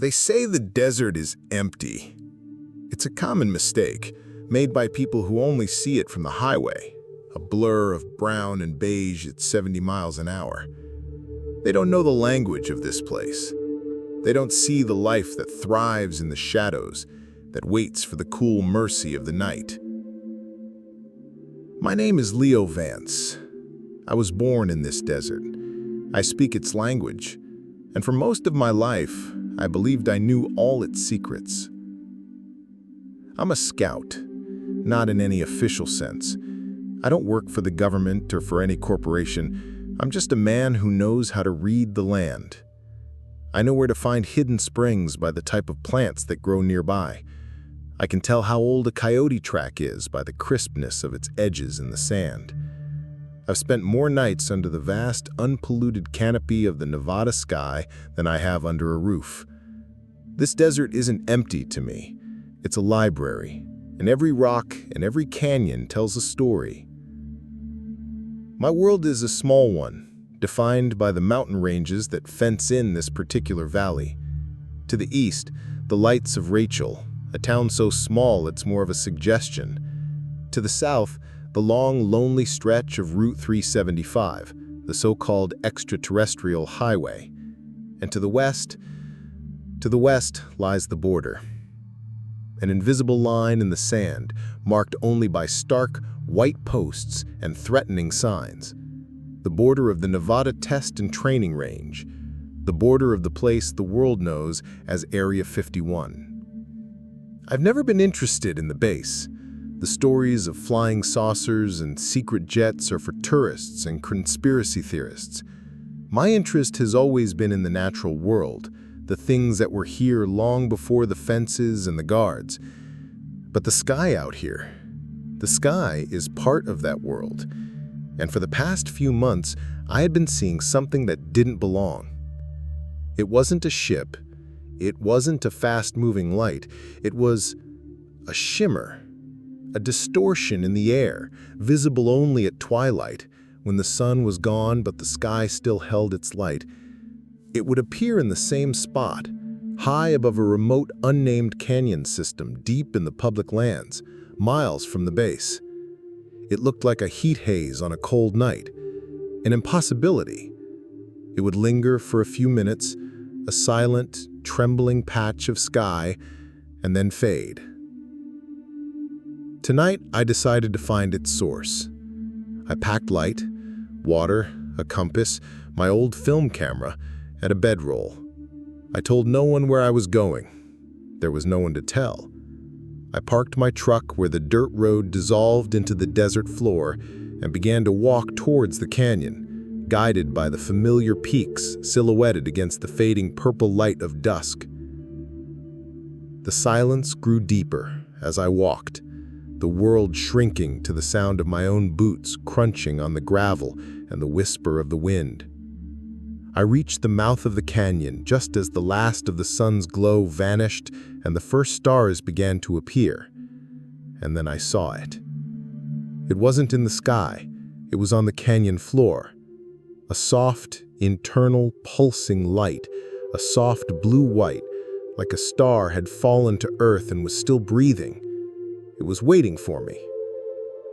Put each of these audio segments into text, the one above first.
They say the desert is empty. It's a common mistake, made by people who only see it from the highway, a blur of brown and beige at 70 miles an hour. They don't know the language of this place. They don't see the life that thrives in the shadows, that waits for the cool mercy of the night. My name is Leo Vance. I was born in this desert. I speak its language, and for most of my life, I believed I knew all its secrets. I'm a scout, not in any official sense. I don't work for the government or for any corporation. I'm just a man who knows how to read the land. I know where to find hidden springs by the type of plants that grow nearby. I can tell how old a coyote track is by the crispness of its edges in the sand. I've spent more nights under the vast, unpolluted canopy of the Nevada sky than I have under a roof. This desert isn't empty to me. It's a library, and every rock and every canyon tells a story. My world is a small one, defined by the mountain ranges that fence in this particular valley. To the east, the lights of Rachel, a town so small it's more of a suggestion. To the south, the long, lonely stretch of Route 375, the so-called Extraterrestrial highway. And to the west lies the border. An invisible line in the sand, marked only by stark, white posts and threatening signs. The border of the Nevada Test and Training Range. The border of the place the world knows as Area 51. I've never been interested in the base. The stories of flying saucers and secret jets are for tourists and conspiracy theorists. My interest has always been in the natural world, the things that were here long before the fences and the guards. But the sky out here, the sky is part of that world. And for the past few months, I had been seeing something that didn't belong. It wasn't a ship. It wasn't a fast-moving light. It was a shimmer. A distortion in the air, visible only at twilight, when the sun was gone but the sky still held its light. It would appear in the same spot, high above a remote unnamed canyon system deep in the public lands, miles from the base. It looked like a heat haze on a cold night, an impossibility. It would linger for a few minutes, a silent, trembling patch of sky, and then fade. Tonight, I decided to find its source. I packed light, water, a compass, my old film camera, and a bedroll. I told no one where I was going. There was no one to tell. I parked my truck where the dirt road dissolved into the desert floor and began to walk towards the canyon, guided by the familiar peaks silhouetted against the fading purple light of dusk. The silence grew deeper as I walked, the world shrinking to the sound of my own boots crunching on the gravel and the whisper of the wind. I reached the mouth of the canyon just as the last of the sun's glow vanished and the first stars began to appear. And then I saw it. It wasn't in the sky, it was on the canyon floor. A soft, internal, pulsing light, a soft blue-white, like a star had fallen to earth and was still breathing. It was waiting for me,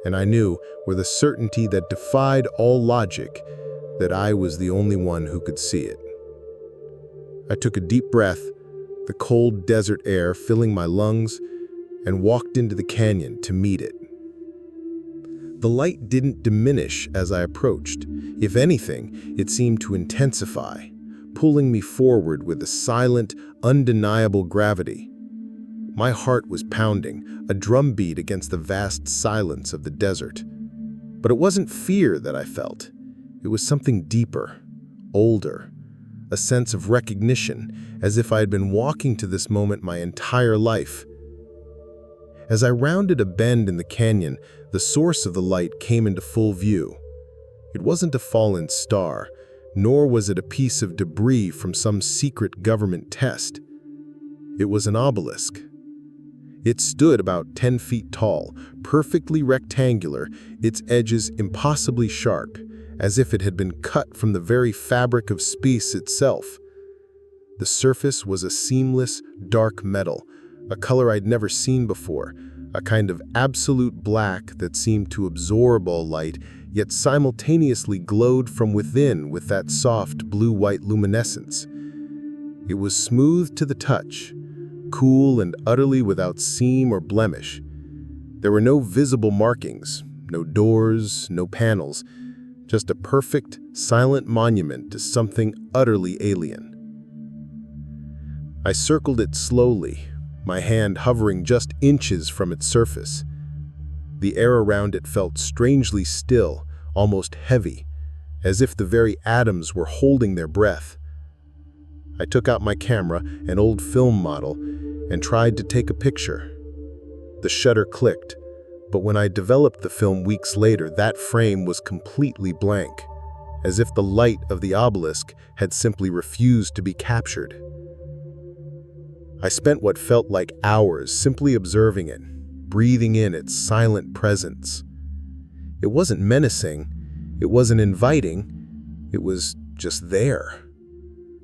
and I knew, with a certainty that defied all logic, that I was the only one who could see it. I took a deep breath, the cold desert air filling my lungs, and walked into the canyon to meet it. The light didn't diminish as I approached. If anything, it seemed to intensify, pulling me forward with a silent, undeniable gravity. My heart was pounding, a drumbeat against the vast silence of the desert. But it wasn't fear that I felt. It was something deeper, older, a sense of recognition, as if I had been walking to this moment my entire life. As I rounded a bend in the canyon, the source of the light came into full view. It wasn't a fallen star, nor was it a piece of debris from some secret government test. It was an obelisk. It stood about 10 feet tall, perfectly rectangular, its edges impossibly sharp, as if it had been cut from the very fabric of space itself. The surface was a seamless, dark metal, a color I'd never seen before, a kind of absolute black that seemed to absorb all light, yet simultaneously glowed from within with that soft blue-white luminescence. It was smooth to the touch, cool and utterly without seam or blemish. There were no visible markings, no doors, no panels, just a perfect, silent monument to something utterly alien. I circled it slowly, my hand hovering just inches from its surface. The air around it felt strangely still, almost heavy, as if the very atoms were holding their breath. I took out my camera, an old film model, and tried to take a picture. The shutter clicked, but when I developed the film weeks later, that frame was completely blank, as if the light of the obelisk had simply refused to be captured. I spent what felt like hours simply observing it, breathing in its silent presence. It wasn't menacing, it wasn't inviting, it was just there.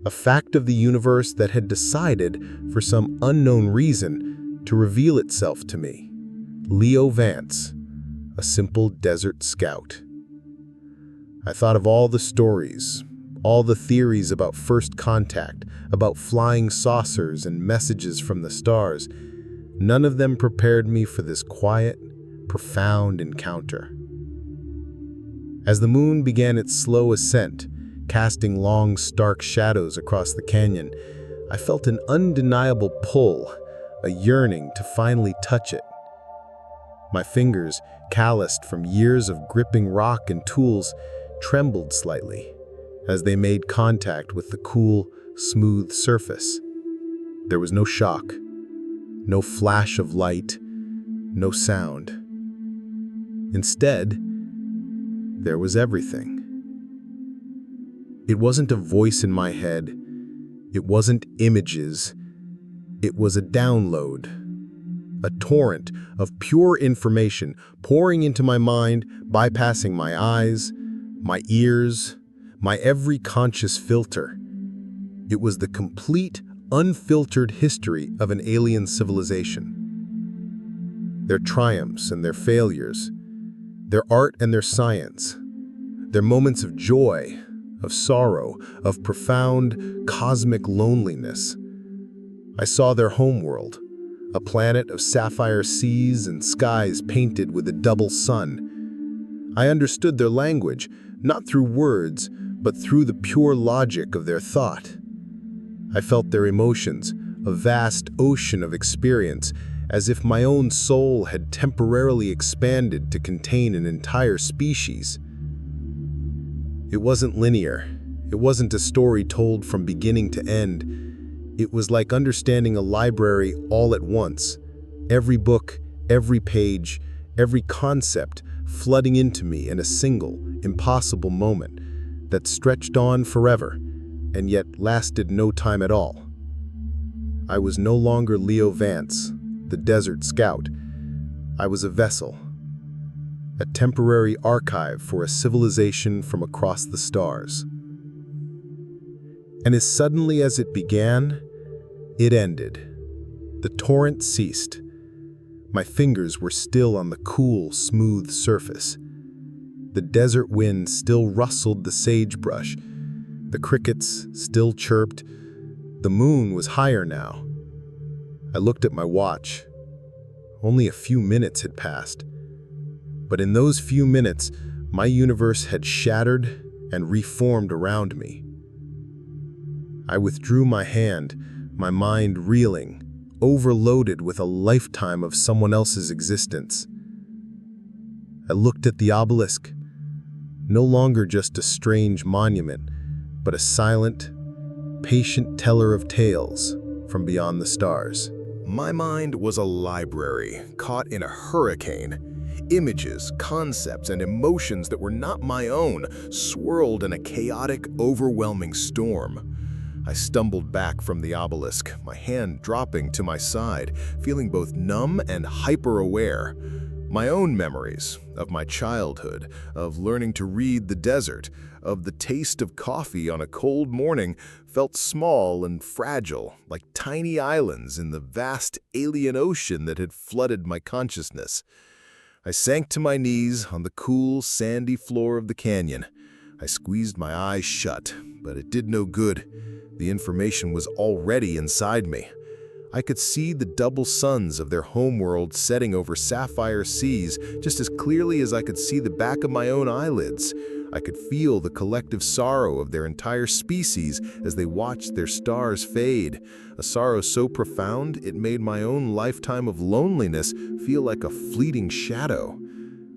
A fact of the universe that had decided, for some unknown reason, to reveal itself to me. Leo Vance, a simple desert scout. I thought of all the stories, all the theories about first contact, about flying saucers and messages from the stars. None of them prepared me for this quiet, profound encounter. As the moon began its slow ascent, casting long, stark shadows across the canyon, I felt an undeniable pull, a yearning to finally touch it. My fingers, calloused from years of gripping rock and tools, trembled slightly as they made contact with the cool, smooth surface. There was no shock, no flash of light, no sound. Instead, there was everything. It wasn't a voice in my head. It wasn't images. It was a download, a torrent of pure information pouring into my mind, bypassing my eyes, my ears, my every conscious filter. It was the complete, unfiltered history of an alien civilization. Their triumphs and their failures, their art and their science, their moments of joy, of sorrow, of profound, cosmic loneliness. I saw their homeworld, a planet of sapphire seas and skies painted with a double sun. I understood their language, not through words, but through the pure logic of their thought. I felt their emotions, a vast ocean of experience, as if my own soul had temporarily expanded to contain an entire species. It wasn't linear. It wasn't a story told from beginning to end. It was like understanding a library all at once. Every book, every page, every concept flooding into me in a single, impossible moment that stretched on forever and yet lasted no time at all. I was no longer Leo Vance, the desert scout. I was a vessel, a temporary archive for a civilization from across the stars. And as suddenly as it began, it ended. The torrent ceased. My fingers were still on the cool, smooth surface. The desert wind still rustled the sagebrush. The crickets still chirped. The moon was higher now. I looked at my watch. Only a few minutes had passed. But in those few minutes, my universe had shattered and reformed around me. I withdrew my hand, my mind reeling, overloaded with a lifetime of someone else's existence. I looked at the obelisk, no longer just a strange monument, but a silent, patient teller of tales from beyond the stars. My mind was a library caught in a hurricane. Images, concepts, and emotions that were not my own swirled in a chaotic, overwhelming storm. I stumbled back from the obelisk, my hand dropping to my side, feeling both numb and hyper-aware. My own memories of my childhood, of learning to read the desert, of the taste of coffee on a cold morning felt small and fragile, like tiny islands in the vast alien ocean that had flooded my consciousness. I sank to my knees on the cool, sandy floor of the canyon. I squeezed my eyes shut, but it did no good. The information was already inside me. I could see the double suns of their homeworld setting over sapphire seas just as clearly as I could see the back of my own eyelids. I could feel the collective sorrow of their entire species as they watched their stars fade, a sorrow so profound it made my own lifetime of loneliness feel like a fleeting shadow.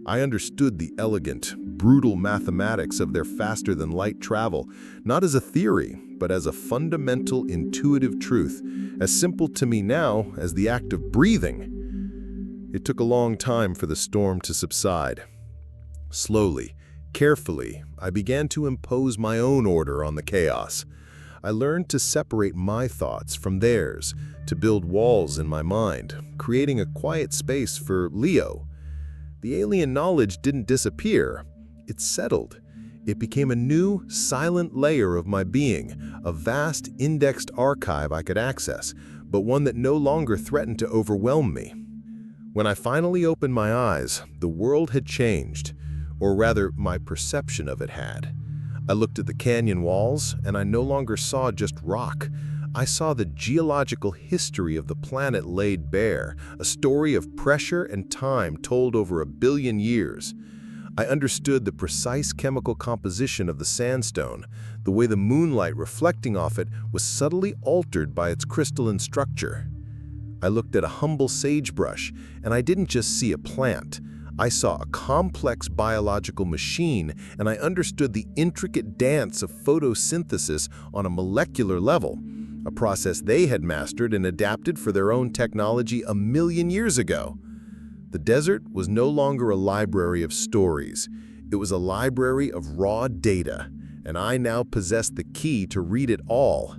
I understood the elegant, brutal mathematics of their faster-than-light travel, not as a theory, but as a fundamental intuitive truth, as simple to me now as the act of breathing. It took a long time for the storm to subside. Slowly, carefully, I began to impose my own order on the chaos. I learned to separate my thoughts from theirs, to build walls in my mind, creating a quiet space for Leo. The alien knowledge didn't disappear, it settled. It became a new, silent layer of my being, a vast, indexed archive I could access, but one that no longer threatened to overwhelm me. When I finally opened my eyes, the world had changed, or rather, my perception of it had. I looked at the canyon walls, and I no longer saw just rock. I saw the geological history of the planet laid bare, a story of pressure and time told over 1 billion years. I understood the precise chemical composition of the sandstone, the way the moonlight reflecting off it was subtly altered by its crystalline structure. I looked at a humble sagebrush, and I didn't just see a plant. I saw a complex biological machine, and I understood the intricate dance of photosynthesis on a molecular level, a process they had mastered and adapted for their own technology 1 million years ago. The desert was no longer a library of stories. It was a library of raw data, and I now possessed the key to read it all.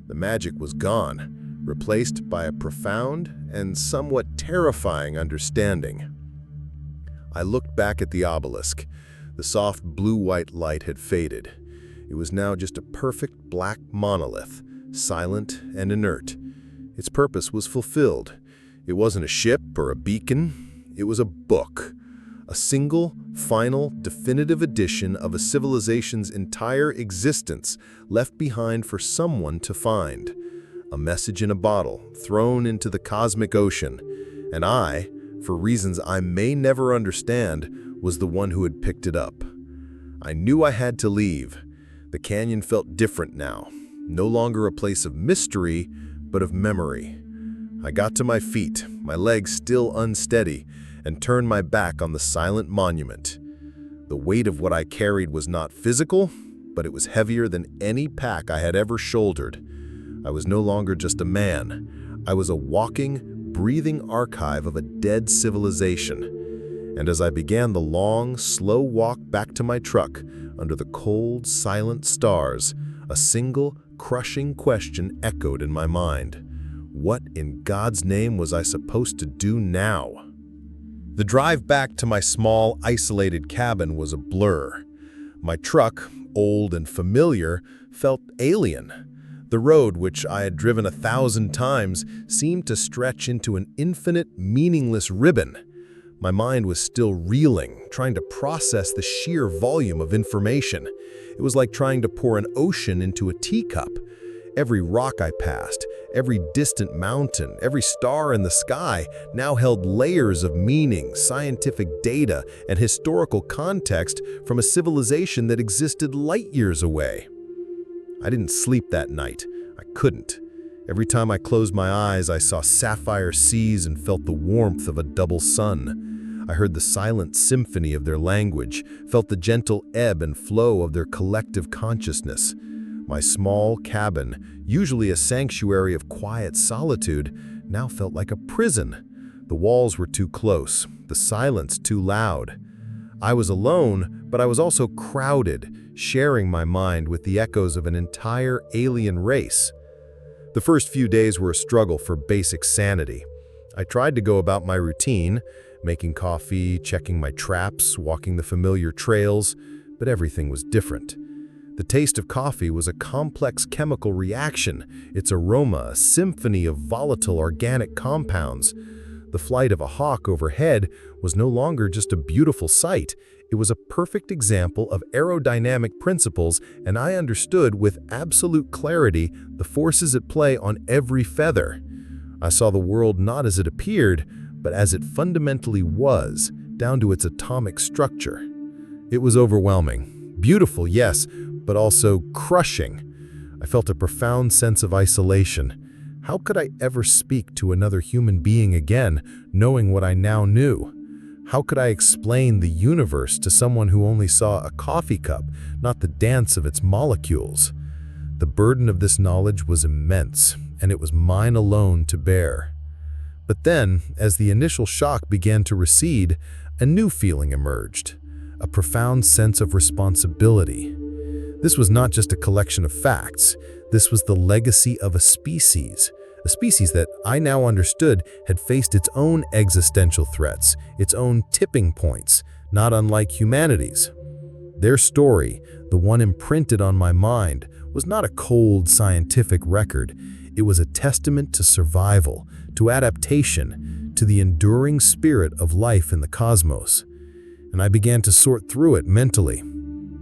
The magic was gone, replaced by a profound and somewhat terrifying understanding. I looked back at the obelisk. The soft blue-white light had faded. It was now just a perfect black monolith, silent and inert. Its purpose was fulfilled. It wasn't a ship or a beacon. It was a book. A single, final, definitive edition of a civilization's entire existence left behind for someone to find. A message in a bottle, thrown into the cosmic ocean. And I, for reasons I may never understand, was the one who had picked it up. I knew I had to leave. The canyon felt different now, no longer a place of mystery, but of memory. I got to my feet, my legs still unsteady, and turned my back on the silent monument. The weight of what I carried was not physical, but it was heavier than any pack I had ever shouldered. I was no longer just a man. I was a walking, breathing archive of a dead civilization. And as I began the long, slow walk back to my truck, under the cold, silent stars, a single, crushing question echoed in my mind. What in God's name was I supposed to do now? The drive back to my small, isolated cabin was a blur. My truck, old and familiar, felt alien. The road, which I had driven 1,000 times, seemed to stretch into an infinite, meaningless ribbon. My mind was still reeling, trying to process the sheer volume of information. It was like trying to pour an ocean into a teacup. Every rock I passed, every distant mountain, every star in the sky now held layers of meaning, scientific data, and historical context from a civilization that existed light years away. I didn't sleep that night. I couldn't. Every time I closed my eyes, I saw sapphire seas and felt the warmth of a double sun. I heard the silent symphony of their language, felt the gentle ebb and flow of their collective consciousness. My small cabin, usually a sanctuary of quiet solitude, now felt like a prison. The walls were too close, the silence too loud. I was alone, but I was also crowded, sharing my mind with the echoes of an entire alien race. The first few days were a struggle for basic sanity. I tried to go about my routine, making coffee, checking my traps, walking the familiar trails, but everything was different. The taste of coffee was a complex chemical reaction, its aroma a symphony of volatile organic compounds. The flight of a hawk overhead was no longer just a beautiful sight, it was a perfect example of aerodynamic principles, and I understood with absolute clarity the forces at play on every feather. I saw the world not as it appeared, but as it fundamentally was, down to its atomic structure. It was overwhelming. Beautiful, yes, but also crushing. I felt a profound sense of isolation. How could I ever speak to another human being again, knowing what I now knew? How could I explain the universe to someone who only saw a coffee cup, not the dance of its molecules? The burden of this knowledge was immense, and it was mine alone to bear. But then, as the initial shock began to recede, a new feeling emerged, a profound sense of responsibility. This was not just a collection of facts, this was the legacy of a species that I now understood had faced its own existential threats, its own tipping points, not unlike humanity's. Their story, the one imprinted on my mind, was not a cold scientific record. It was a testament to survival, to adaptation, to the enduring spirit of life in the cosmos. And I began to sort through it mentally.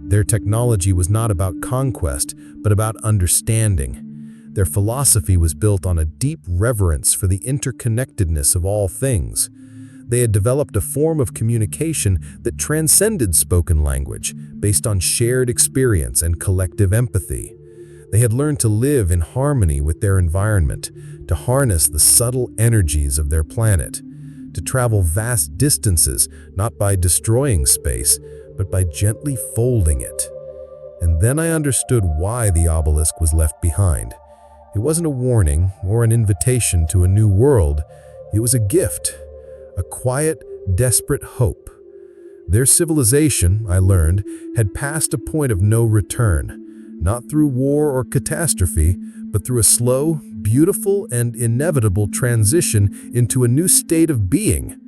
Their technology was not about conquest, but about understanding. Their philosophy was built on a deep reverence for the interconnectedness of all things. They had developed a form of communication that transcended spoken language, based on shared experience and collective empathy. They had learned to live in harmony with their environment, to harness the subtle energies of their planet, to travel vast distances, not by destroying space, but by gently folding it. And then I understood why the obelisk was left behind. It wasn't a warning or an invitation to a new world. It was a gift, a quiet, desperate hope. Their civilization, I learned, had passed a point of no return, not through war or catastrophe, but through a slow, beautiful, and inevitable transition into a new state of being.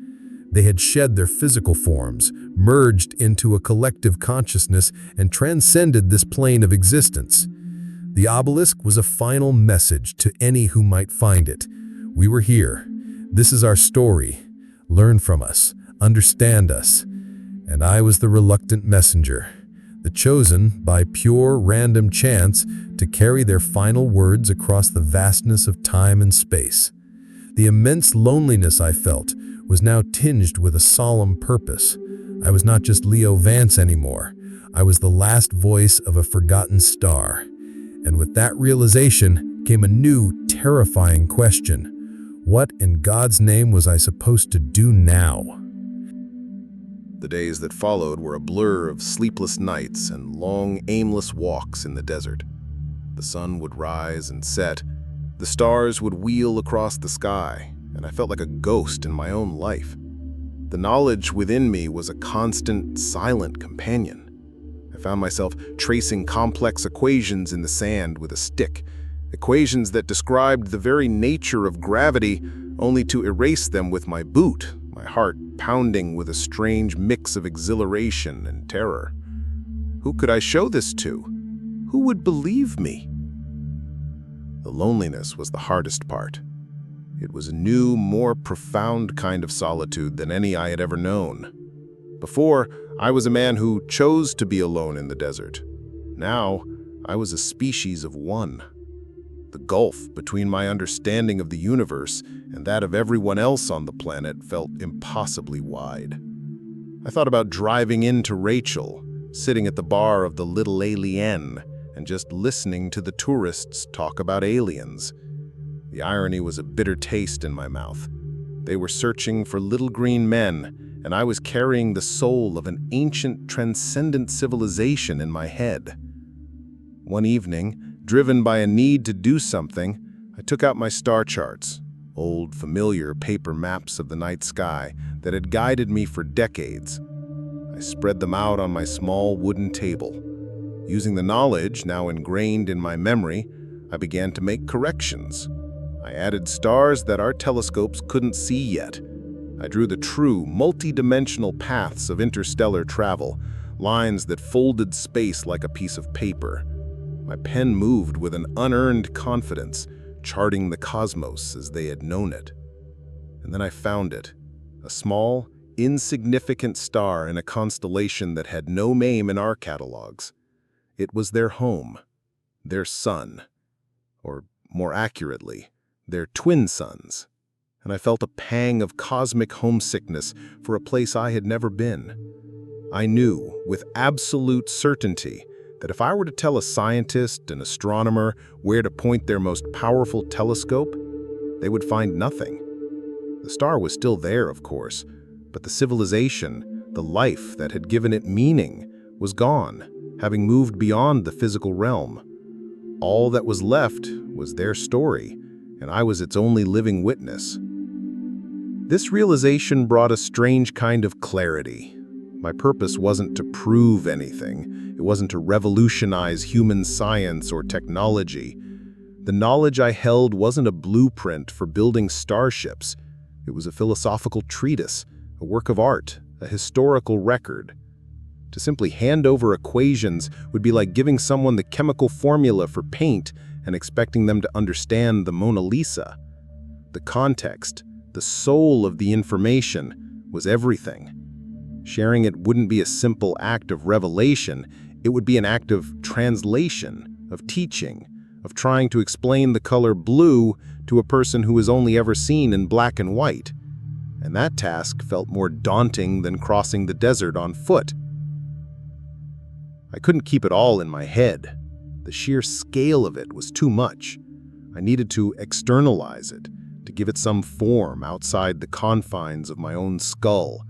They had shed their physical forms, merged into a collective consciousness, and transcended this plane of existence. The obelisk was a final message to any who might find it. We were here. This is our story. Learn from us. Understand us. And I was the reluctant messenger, the chosen by pure random chance to carry their final words across the vastness of time and space. The immense loneliness I felt was now tinged with a solemn purpose. I was not just Leo Vance anymore. I was the last voice of a forgotten star. And with that realization came a new, terrifying question. What in God's name was I supposed to do now? The days that followed were a blur of sleepless nights and long, aimless walks in the desert. The sun would rise and set, the stars would wheel across the sky, and I felt like a ghost in my own life. The knowledge within me was a constant, silent companion. I found myself tracing complex equations in the sand with a stick, equations that described the very nature of gravity, only to erase them with my boot, my heart pounding with a strange mix of exhilaration and terror. Who could I show this to? Who would believe me? The loneliness was the hardest part. It was a new, more profound kind of solitude than any I had ever known. Before, I was a man who chose to be alone in the desert. Now, I was a species of one. The gulf between my understanding of the universe and that of everyone else on the planet felt impossibly wide. I thought about driving into Rachel, sitting at the bar of the Little Alien, and just listening to the tourists talk about aliens. The irony was a bitter taste in my mouth. They were searching for little green men, and I was carrying the soul of an ancient, transcendent civilization in my head. One evening, driven by a need to do something, I took out my star charts, old, familiar paper maps of the night sky that had guided me for decades. I spread them out on my small wooden table. Using the knowledge now ingrained in my memory, I began to make corrections. I added stars that our telescopes couldn't see yet, I drew the true, multi-dimensional paths of interstellar travel, lines that folded space like a piece of paper. My pen moved with an unearned confidence, charting the cosmos as they had known it. And then I found it, a small, insignificant star in a constellation that had no name in our catalogs. It was their home, their sun, or more accurately, their twin suns. And I felt a pang of cosmic homesickness for a place I had never been. I knew, with absolute certainty, that if I were to tell a scientist, an astronomer, where to point their most powerful telescope, they would find nothing. The star was still there, of course, but the civilization, the life that had given it meaning, was gone, having moved beyond the physical realm. All that was left was their story, and I was its only living witness. This realization brought a strange kind of clarity. My purpose wasn't to prove anything. It wasn't to revolutionize human science or technology. The knowledge I held wasn't a blueprint for building starships. It was a philosophical treatise, a work of art, a historical record. To simply hand over equations would be like giving someone the chemical formula for paint and expecting them to understand the Mona Lisa. The context, the soul of the information, was everything. Sharing it wouldn't be a simple act of revelation, it would be an act of translation, of teaching, of trying to explain the color blue to a person who has only ever seen in black and white. And that task felt more daunting than crossing the desert on foot. I couldn't keep it all in my head. The sheer scale of it was too much. I needed to externalize it, to give it some form outside the confines of my own skull.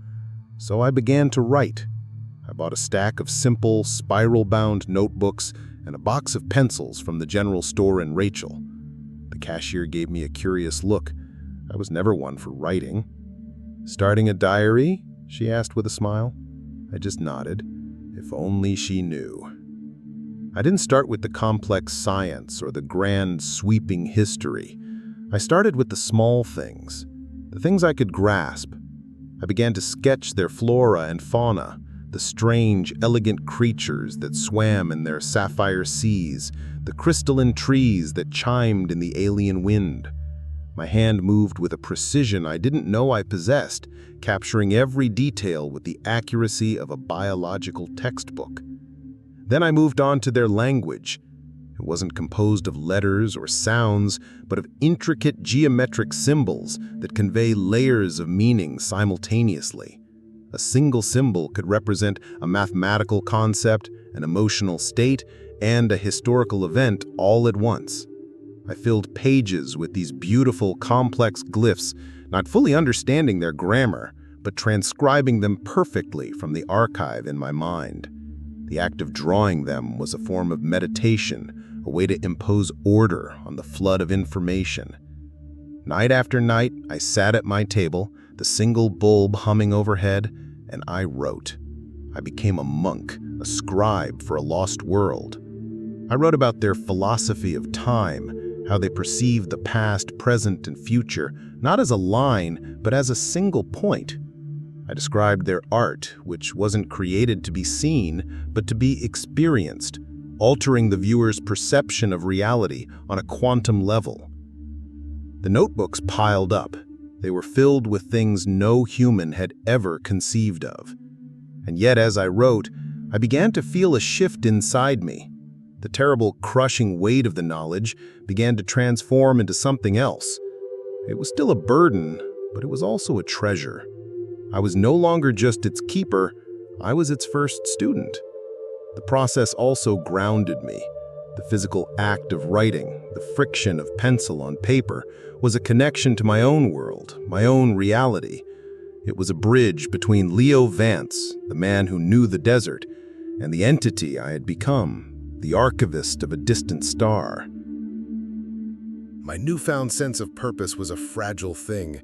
So I began to write. I bought a stack of simple, spiral-bound notebooks and a box of pencils from the general store in Rachel. The cashier gave me a curious look. I was never one for writing. "Starting a diary?" she asked with a smile. I just nodded. If only she knew. I didn't start with the complex science or the grand, sweeping history. I started with the small things, the things I could grasp. I began to sketch their flora and fauna, the strange, elegant creatures that swam in their sapphire seas, the crystalline trees that chimed in the alien wind. My hand moved with a precision I didn't know I possessed, capturing every detail with the accuracy of a biological textbook. Then I moved on to their language. It wasn't composed of letters or sounds, but of intricate geometric symbols that convey layers of meaning simultaneously. A single symbol could represent a mathematical concept, an emotional state, and a historical event all at once. I filled pages with these beautiful, complex glyphs, not fully understanding their grammar, but transcribing them perfectly from the archive in my mind. The act of drawing them was a form of meditation, a way to impose order on the flood of information. Night after night, I sat at my table, the single bulb humming overhead, and I wrote. I became a monk, a scribe for a lost world. I wrote about their philosophy of time, how they perceived the past, present, and future, not as a line, but as a single point. I described their art, which wasn't created to be seen, but to be experienced, altering the viewer's perception of reality on a quantum level. The notebooks piled up. They were filled with things no human had ever conceived of. And yet, as I wrote, I began to feel a shift inside me. The terrible, crushing weight of the knowledge began to transform into something else. It was still a burden, but it was also a treasure. I was no longer just its keeper, I was its first student. The process also grounded me. The physical act of writing, the friction of pencil on paper, was a connection to my own world, my own reality. It was a bridge between Leo Vance, the man who knew the desert, and the entity I had become, the archivist of a distant star. My newfound sense of purpose was a fragile thing.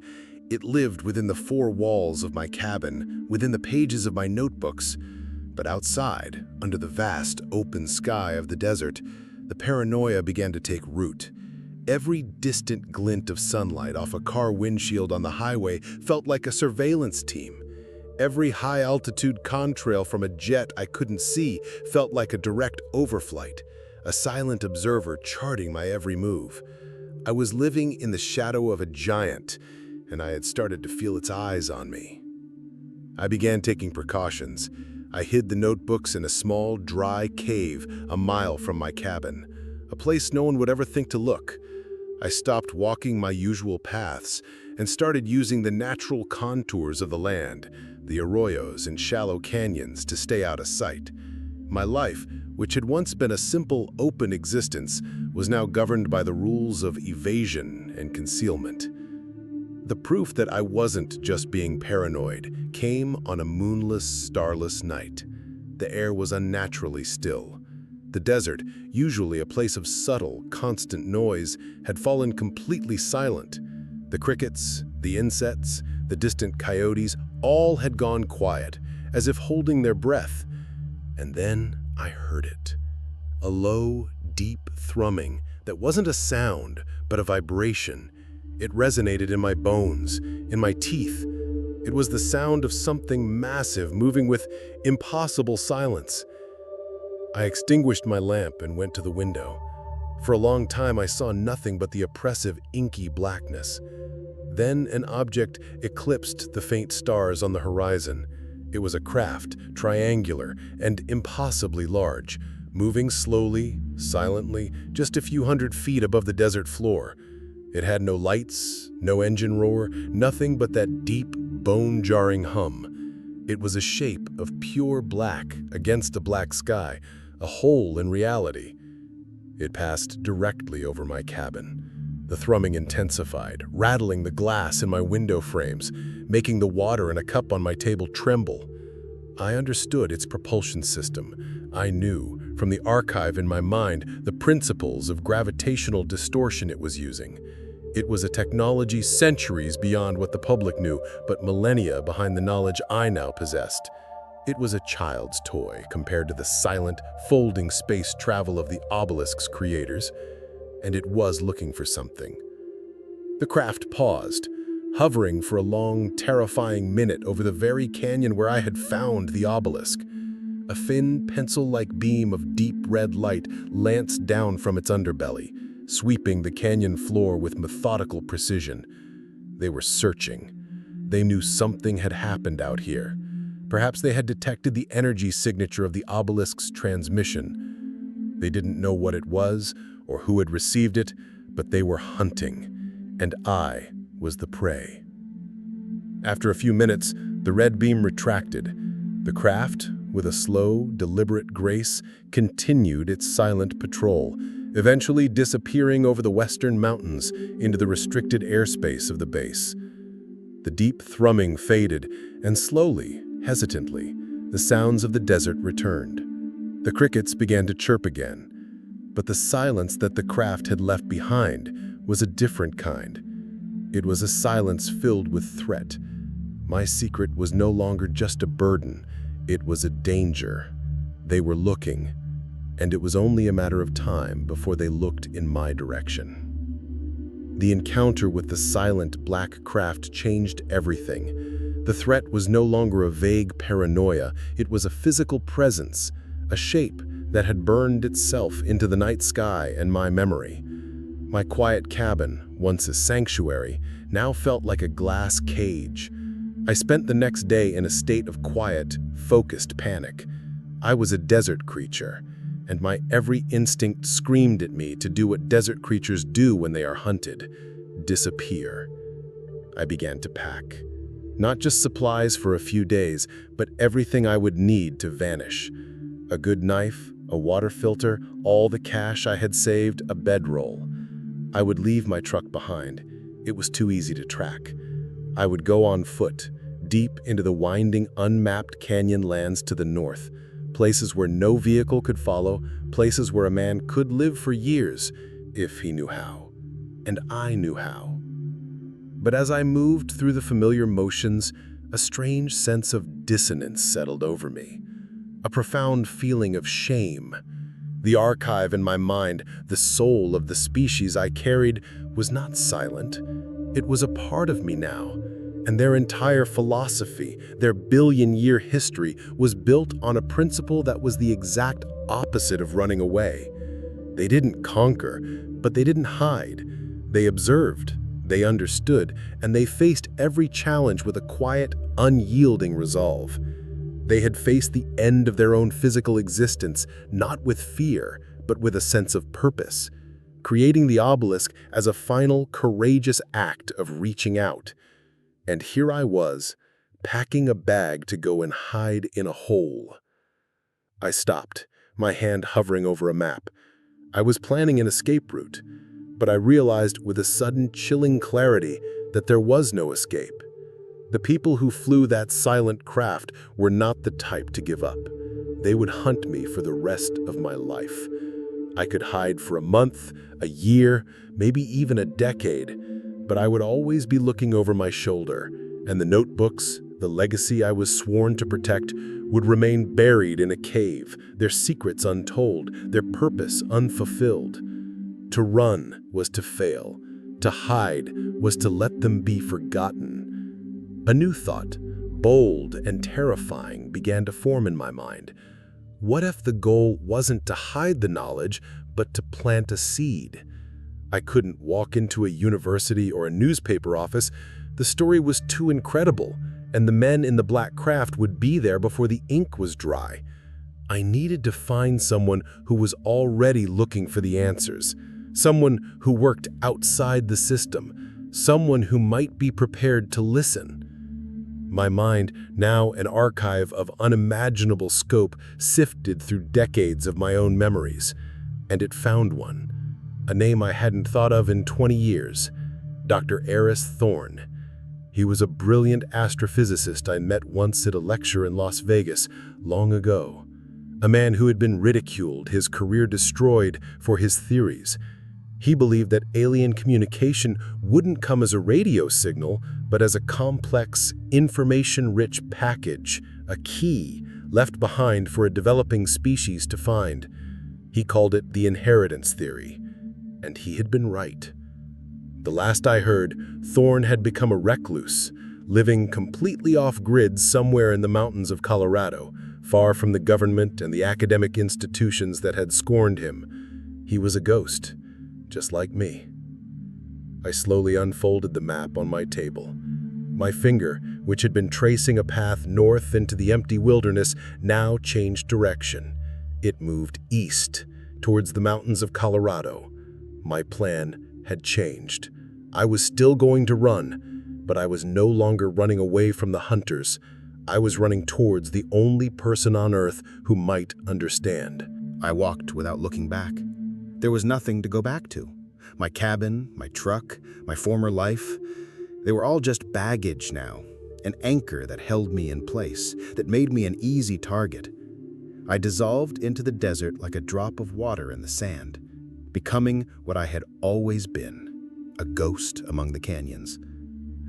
It lived within the four walls of my cabin, within the pages of my notebooks. But outside, under the vast, open sky of the desert, the paranoia began to take root. Every distant glint of sunlight off a car windshield on the highway felt like a surveillance team. Every high-altitude contrail from a jet I couldn't see felt like a direct overflight, a silent observer charting my every move. I was living in the shadow of a giant, and I had started to feel its eyes on me. I began taking precautions. I hid the notebooks in a small, dry cave a mile from my cabin, a place no one would ever think to look. I stopped walking my usual paths and started using the natural contours of the land, the arroyos and shallow canyons, to stay out of sight. My life, which had once been a simple, open existence, was now governed by the rules of evasion and concealment. The proof that I wasn't just being paranoid came on a moonless, starless night. The air was unnaturally still. The desert, usually a place of subtle, constant noise, had fallen completely silent. The crickets, the insects, the distant coyotes, all had gone quiet, as if holding their breath. And then I heard it. A low, deep thrumming that wasn't a sound, but a vibration. It resonated in my bones, in my teeth. It was the sound of something massive moving with impossible silence. I extinguished my lamp and went to the window. For a long time, I saw nothing but the oppressive, inky blackness. Then an object eclipsed the faint stars on the horizon. It was a craft, triangular and impossibly large, moving slowly, silently, just a few hundred feet above the desert floor. It had no lights, no engine roar, nothing but that deep, bone-jarring hum. It was a shape of pure black against a black sky, a hole in reality. It passed directly over my cabin. The thrumming intensified, rattling the glass in my window frames, making the water in a cup on my table tremble. I understood its propulsion system. I knew, from the archive in my mind, the principles of gravitational distortion it was using. It was a technology centuries beyond what the public knew, but millennia behind the knowledge I now possessed. It was a child's toy compared to the silent, folding space travel of the obelisk's creators, and it was looking for something. The craft paused, hovering for a long, terrifying minute over the very canyon where I had found the obelisk. A thin, pencil-like beam of deep red light lanced down from its underbelly, sweeping the canyon floor with methodical precision. They were searching. They knew something had happened out here. Perhaps they had detected the energy signature of the obelisk's transmission. They didn't know what it was or who had received it, but they were hunting, and I was the prey. After a few minutes, the red beam retracted. The craft, with a slow, deliberate grace, continued its silent patrol, eventually disappearing over the western mountains into the restricted airspace of the base. The deep thrumming faded, and slowly, hesitantly, the sounds of the desert returned. The crickets began to chirp again, but the silence that the craft had left behind was a different kind. It was a silence filled with threat. My secret was no longer just a burden, it was a danger. They were looking, and it was only a matter of time before they looked in my direction. The encounter with the silent black craft changed everything. The threat was no longer a vague paranoia, it was a physical presence, a shape that had burned itself into the night sky and my memory. My quiet cabin, once a sanctuary, now felt like a glass cage. I spent the next day in a state of quiet, focused panic. I was a desert creature, and my every instinct screamed at me to do what desert creatures do when they are hunted: disappear. I began to pack. Not just supplies for a few days, but everything I would need to vanish. A good knife, a water filter, all the cash I had saved, a bedroll. I would leave my truck behind. It was too easy to track. I would go on foot, deep into the winding, unmapped canyon lands to the north, places where no vehicle could follow, places where a man could live for years, if he knew how. And I knew how. But as I moved through the familiar motions, a strange sense of dissonance settled over me, a profound feeling of shame. The archive in my mind, the soul of the species I carried, was not silent. It was a part of me now, and their entire philosophy, their billion-year history, was built on a principle that was the exact opposite of running away. They didn't conquer, but they didn't hide. They observed, they understood, and they faced every challenge with a quiet, unyielding resolve. They had faced the end of their own physical existence, not with fear, but with a sense of purpose, creating the obelisk as a final, courageous act of reaching out. And here I was, packing a bag to go and hide in a hole. I stopped, my hand hovering over a map. I was planning an escape route, but I realized with a sudden chilling clarity that there was no escape. The people who flew that silent craft were not the type to give up. They would hunt me for the rest of my life. I could hide for a month, a year, maybe even a decade, but I would always be looking over my shoulder, and the notebooks, the legacy I was sworn to protect, would remain buried in a cave, their secrets untold, their purpose unfulfilled. To run was to fail. To hide was to let them be forgotten. A new thought, bold and terrifying, began to form in my mind. What if the goal wasn't to hide the knowledge, but to plant a seed? I couldn't walk into a university or a newspaper office. The story was too incredible, and the men in the black craft would be there before the ink was dry. I needed to find someone who was already looking for the answers, someone who worked outside the system, someone who might be prepared to listen. My mind, now an archive of unimaginable scope, sifted through decades of my own memories, and it found one, a name I hadn't thought of in 20 years, Dr. Eris Thorne. He was a brilliant astrophysicist I met once at a lecture in Las Vegas long ago, a man who had been ridiculed, his career destroyed for his theories. He believed that alien communication wouldn't come as a radio signal, but as a complex, information-rich package, a key left behind for a developing species to find. He called it the inheritance theory, and he had been right. The last I heard, Thorne had become a recluse, living completely off-grid somewhere in the mountains of Colorado, far from the government and the academic institutions that had scorned him. He was a ghost, just like me. I slowly unfolded the map on my table. My finger, which had been tracing a path north into the empty wilderness, now changed direction. It moved east, towards the mountains of Colorado. My plan had changed. I was still going to run, but I was no longer running away from the hunters. I was running towards the only person on Earth who might understand. I walked without looking back. There was nothing to go back to. My cabin, my truck, my former life, they were all just baggage now, an anchor that held me in place, that made me an easy target. I dissolved into the desert like a drop of water in the sand, becoming what I had always been, a ghost among the canyons.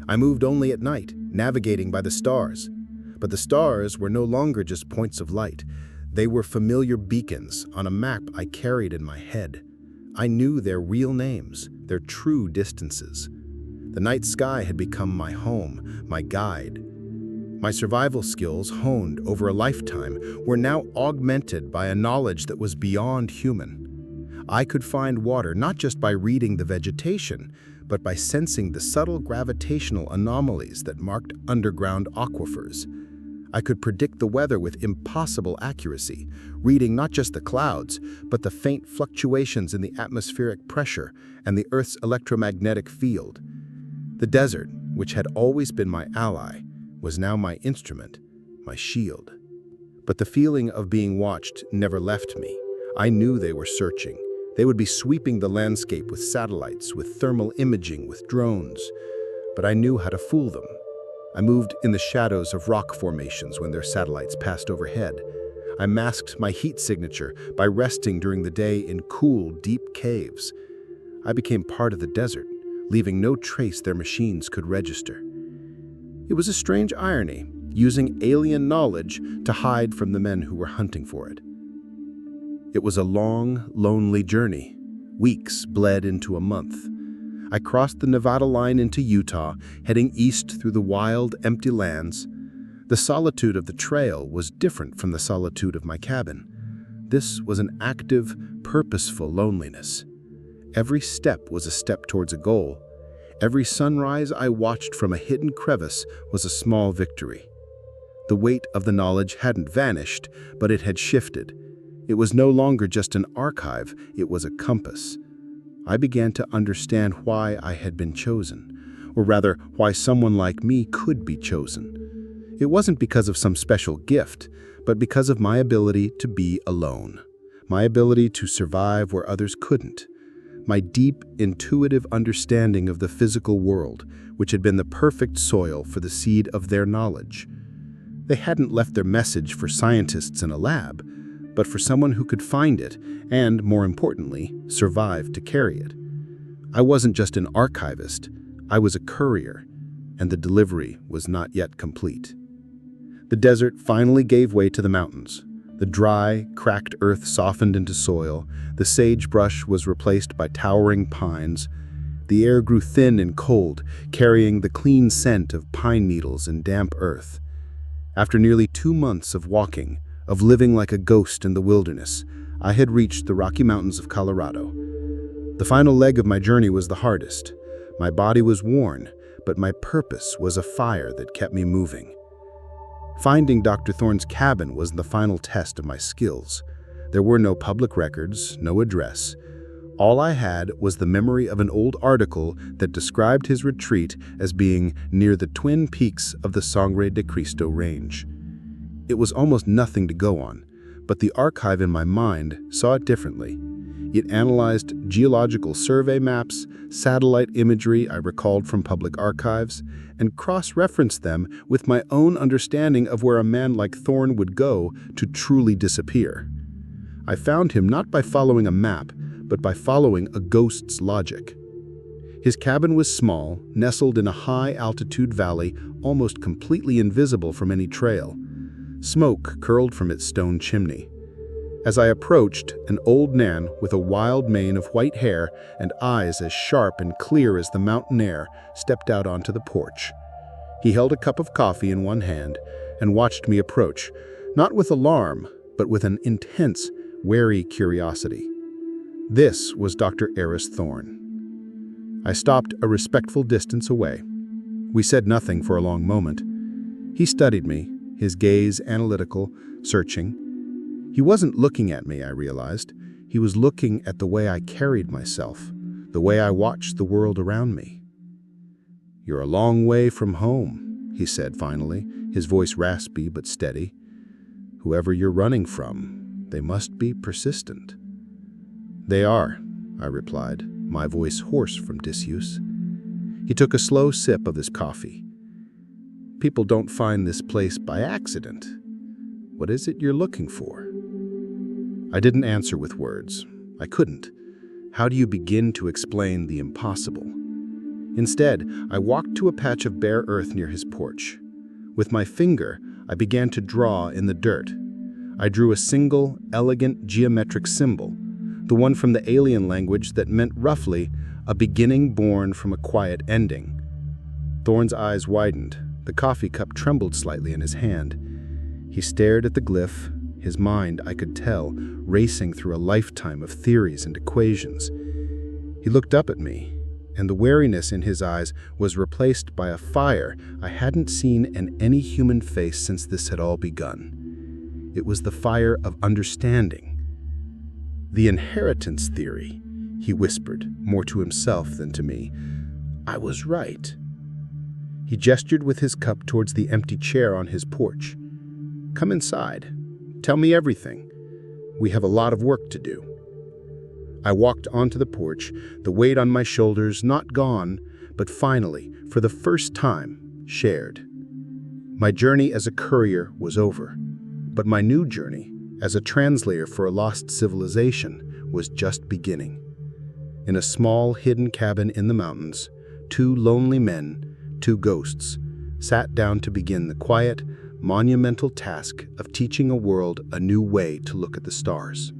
I moved only at night, navigating by the stars. But the stars were no longer just points of light. They were familiar beacons on a map I carried in my head. I knew their real names, their true distances. The night sky had become my home, my guide. My survival skills, honed over a lifetime, were now augmented by a knowledge that was beyond human. I could find water not just by reading the vegetation, but by sensing the subtle gravitational anomalies that marked underground aquifers. I could predict the weather with impossible accuracy, reading not just the clouds, but the faint fluctuations in the atmospheric pressure and the Earth's electromagnetic field. The desert, which had always been my ally, was now my instrument, my shield. But the feeling of being watched never left me. I knew they were searching. They would be sweeping the landscape with satellites, with thermal imaging, with drones. But I knew how to fool them. I moved in the shadows of rock formations when their satellites passed overhead. I masked my heat signature by resting during the day in cool, deep caves. I became part of the desert, leaving no trace their machines could register. It was a strange irony, using alien knowledge to hide from the men who were hunting for it. It was a long, lonely journey. Weeks bled into a month. I crossed the Nevada line into Utah, heading east through the wild, empty lands. The solitude of the trail was different from the solitude of my cabin. This was an active, purposeful loneliness. Every step was a step towards a goal. Every sunrise I watched from a hidden crevice was a small victory. The weight of the knowledge hadn't vanished, but it had shifted. It was no longer just an archive, it was a compass. I began to understand why I had been chosen, or rather, why someone like me could be chosen. It wasn't because of some special gift, but because of my ability to be alone, my ability to survive where others couldn't, my deep, intuitive understanding of the physical world, which had been the perfect soil for the seed of their knowledge. They hadn't left their message for scientists in a lab, but for someone who could find it and, more importantly, survive to carry it. I wasn't just an archivist, I was a courier, and the delivery was not yet complete. The desert finally gave way to the mountains. The dry, cracked earth softened into soil, the sagebrush was replaced by towering pines. The air grew thin and cold, carrying the clean scent of pine needles and damp earth. After nearly 2 months of walking, of living like a ghost in the wilderness, I had reached the Rocky Mountains of Colorado. The final leg of my journey was the hardest. My body was worn, but my purpose was a fire that kept me moving. Finding Dr. Thorne's cabin was the final test of my skills. There were no public records, no address. All I had was the memory of an old article that described his retreat as being near the twin peaks of the Sangre de Cristo Range. It was almost nothing to go on, but the archive in my mind saw it differently. It analyzed geological survey maps, satellite imagery I recalled from public archives, and cross-referenced them with my own understanding of where a man like Thorne would go to truly disappear. I found him not by following a map, but by following a ghost's logic. His cabin was small, nestled in a high-altitude valley, almost completely invisible from any trail. Smoke curled from its stone chimney. As I approached, an old man with a wild mane of white hair and eyes as sharp and clear as the mountain air stepped out onto the porch. He held a cup of coffee in one hand and watched me approach, not with alarm, but with an intense, wary curiosity. This was Dr. Eris Thorne. I stopped a respectful distance away. We said nothing for a long moment. He studied me, his gaze analytical, searching. He wasn't looking at me, I realized. He was looking at the way I carried myself, the way I watched the world around me. "You're a long way from home," he said finally, his voice raspy but steady. "Whoever you're running from, they must be persistent." "They are," I replied, my voice hoarse from disuse. He took a slow sip of his coffee. "People don't find this place by accident. What is it you're looking for?" I didn't answer with words. I couldn't. How do you begin to explain the impossible? Instead, I walked to a patch of bare earth near his porch. With my finger, I began to draw in the dirt. I drew a single, elegant geometric symbol, the one from the alien language that meant roughly a beginning born from a quiet ending. Thorne's eyes widened. The coffee cup trembled slightly in his hand. He stared at the glyph, his mind, I could tell, racing through a lifetime of theories and equations. He looked up at me, and the wariness in his eyes was replaced by a fire I hadn't seen in any human face since this had all begun. It was the fire of understanding. "The inheritance theory," he whispered, more to himself than to me. "I was right." He gestured with his cup towards the empty chair on his porch. "Come inside. Tell me everything. We have a lot of work to do." I walked onto the porch, the weight on my shoulders not gone, but finally, for the first time, shared. My journey as a courier was over, but my new journey, as a translator for a lost civilization, was just beginning. In a small, hidden cabin in the mountains, 2 lonely men, 2 ghosts, sat down to begin the quiet, monumental task of teaching a world a new way to look at the stars.